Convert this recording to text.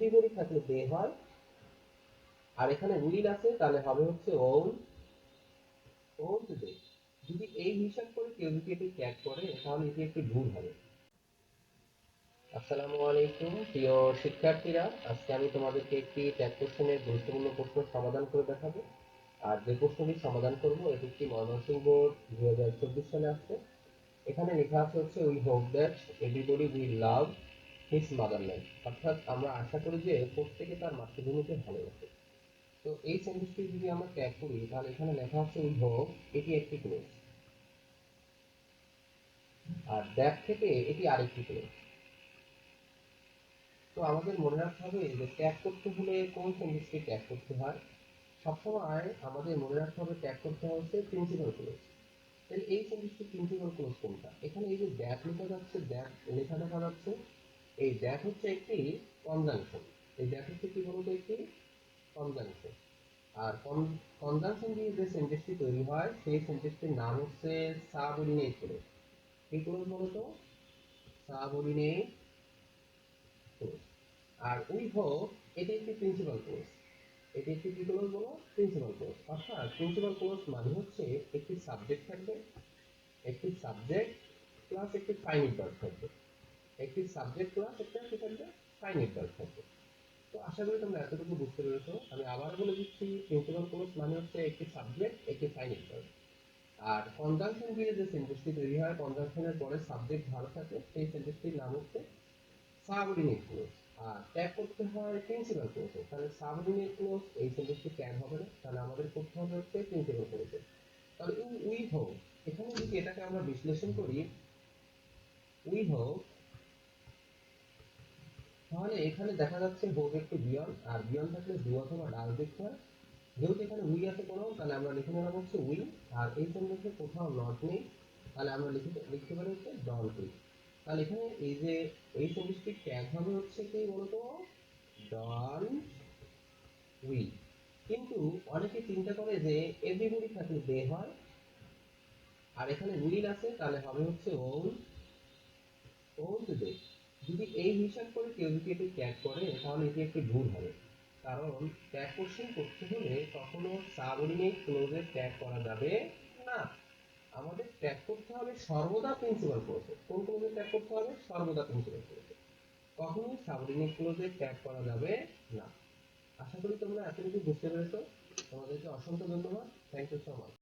Everybody থাকলে দে হয়, আর এখানে উইল আছে তাহলে হবে হচ্ছে ওন্ট দে। যদি এই হিসাব করে কেউ যদি এটি ট্যাগ করে তাহলে এটি একটি ভুল হবে। আসসালামু আলাইকুম প্রিয় শিক্ষার্থীরা, আজকে আমি তোমাদেরকে একটি ট্যাগ কোশ্চেনের গুরুত্বপূর্ণ প্রশ্ন সমাধান করে দেখাবো। আর যে প্রশ্নটি সমাধান করব এটি একটি ময়মনসিংহ বোর্ড 2024 সালে আসছে। এখানে লেখা আছে হচ্ছে we hope that everybody will love his motherland, অর্থাৎ আমরা আশা করি যে প্রত্যেকে তার মাতৃভূমিকে ভালোবাসে। তো এই সেন্টেন্সটি যদি আমরা ট্যাগ করি তাহলে এখানে লেখা আছে উই হোপ, এটি একটি ক্লোজ, আর দ্যাট থেকে এটি আরেকটি ক্লোজ। তো আমাদের মনে রাখতে হবে যে ট্যাগ করতে হলে কোন সেন্টেন্সকে ট্যাগ করতে হয়। সবসময় আমাদের মনে রাখতে হবে ট্যাগ করতে হচ্ছে প্রিন্সিপাল ক্লোজ। তাহলে এই সেন্টেন্সটি প্রিন্সিপাল ক্লোজ কোনটা? এখানে এই যে দ্যাট লেখা যাচ্ছে, দ্যাট লেখা দেখা যাচ্ছে, এই দ্যাট হচ্ছে একটি কনজাংশন। এই দ্যাট হচ্ছে কি বলতো? একটি কনজাংশন। আর কনজাংশন দিয়ে যে সেন্টেন্সটি তৈরি হয় সেই সেন্টেন্সটির নাম হচ্ছে সাবঅর্ডিনেট ক্লোজ। কি ক্লোজ বলতো? Subordinate clause. আর উই হোপ, এটি একটি প্রিন্সিপাল ক্লোজ। এটি একটি কি ক্লোজ বলো? Principal clause. অর্থাৎ প্রিন্সিপাল ক্লোজ মানে হচ্ছে একটি সাবজেক্ট থাকবে, একটি সাবজেক্ট প্লাস একটি ফাইনাইট ভার্ব থাকবে, একটি সাবজেক্ট প্লাস একটা কি থাকবে? ফাইনাইট ভার্ব থাকবে। তো আশা করি তোমরা এতটুকু বুঝতে পেরেছো। আমি আবার বলে দিচ্ছি, প্রিন্সিপাল ক্লোজ মানে হচ্ছে একটি সাবজেক্ট, একটি ফাইনাইট ভার্ব। আর কনজাংশন দিয়ে যে সেন্টেন্সটি তৈরি হয়, কনজাংশনের পরে সাবজেক্ট ভার্ব থাকে, সেই সেন্টেন্সটির নাম হচ্ছে সাবঅর্ডিনেট ক্লোজ। আর ট্যাগ করতে হয় প্রিন্সিপাল ক্লোজে। তাহলে সাবঅর্ডিনেট ক্লোজ এই সেন্টেন্সটি ট্যাগ হবে না, তাহলে আমাদের করতে হবে হচ্ছে প্রিন্সিপাল ক্লোজে। তাহলে উই হোপ, এখানে যদি এটাকে আমরা বিশ্লেষণ করি, উই হোপ, তাহলে এখানে দেখা যাচ্ছে হোপ একটি বিয়ন, আর বিয়ন থাকলে ডু অথবা ডাল দেখতে হয়। যেহেতু এখানে উই আছে কোনো, তাহলে আমরা লিখে নেওয়া হচ্ছে উই। আর এই সেন্টেন্সে কোথাও নট নেই, তাহলে আমরা লিখতে পারি হচ্ছে ডন্ট উই। তাহলে এখানে এই যে এই সেন্টেন্সটি ট্যাগ হবে হচ্ছে কি বলতো? Don't we. কিন্তু অনেকে চিন্তা করে যে এভরিবডি থাকলে দে হয়, আর এখানে উইল আছে তাহলে হবে হচ্ছে ওন্ট দে। যদি এই হিসাব করে কেউ যদি এটি ট্যাগ করে তাহলে এটি একটি ভুল হবে। কারণ ট্যাগ কোশ্চেন করতে হলে কখনো সাবঅর্ডিনেট ক্লোজে ট্যাগ করা যাবে না। আমাদের ট্যাগ করতে হবে সর্বদা প্রিন্সিপাল ক্লোজে। কোন ক্লোজে ট্যাগ করতে হবে? সর্বদা প্রিন্সিপাল ক্লোজে। কখনোই সাবঅর্ডিনেট ক্লোজে ট্যাগ করা যাবে না। আশা করি তোমরা এতটুকু বুঝতে পেরেছো। তোমাদেরকে অসংখ্য ধন্যবাদ। Thank you so much.